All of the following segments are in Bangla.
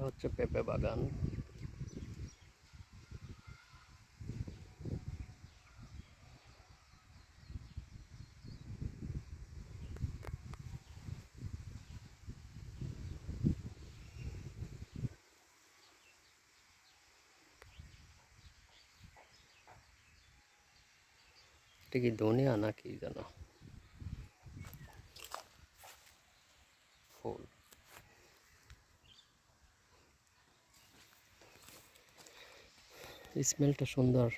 হচ্ছে পেঁপে বাগান। এটা কি ধনিয়া নাকি যেন ফুল। স্মেলটা সুন্দর,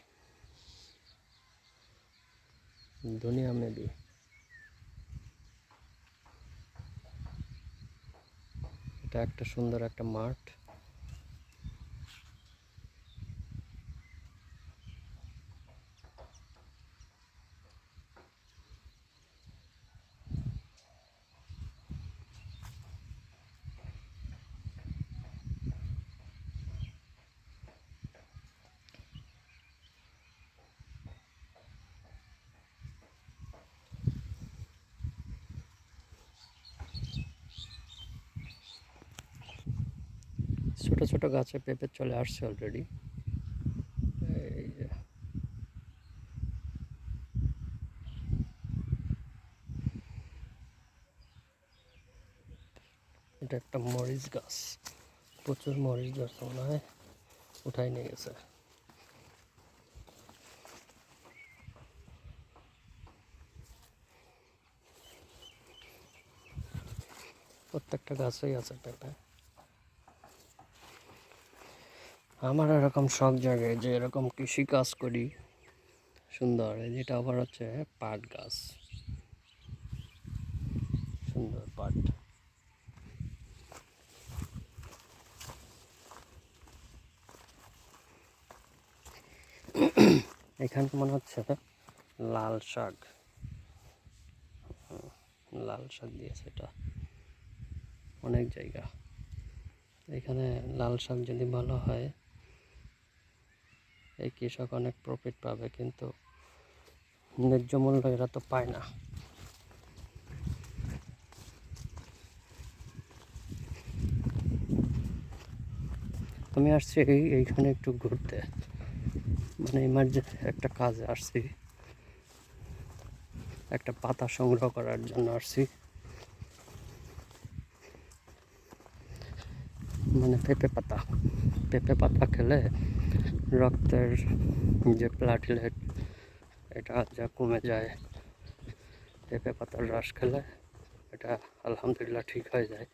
ধনিয়া মেবি। এটা একটা সুন্দর একটা মাঠ। ছোট ছোট গাছে পেঁপে চলে আসছে অলরেডি। এই যে এটা একটা মরিচ গাছ, প্রচুর মরিচ ধরছে মনে হয়, উঠাই নিয়ে গেছে। প্রত্যেকটা গাছেই আছে পেঁপে। আমার এরকম শখ জাগে যে এরকম কৃষি কাজ করি সুন্দর। যেটা আবার হচ্ছে পাট গাছ, সুন্দর পাট। এখানে মনে হচ্ছে লাল শাক, লাল শাক দিয়েছে এটা অনেক জায়গা। এখানে লাল শাক যদি ভালো হয় এই কৃষক অনেক প্রফিট পাবে, কিন্তু ন্যায্য মূল্য এরা তো পায় না। আমি আসছি এইখানে একটু ঘুরতে, মানে ইমার্জেন্সি একটা কাজে আসছি, একটা পাতা সংগ্রহ করার জন্য আসছি। মানে পেঁপে পাতা খেলে রক্তের যে প্লাটিলেট এটা যা কমে যায়। পেঁপে পাতার রস খেলে এটা আলহামদুলিল্লাহ ঠিক হয়ে যায়।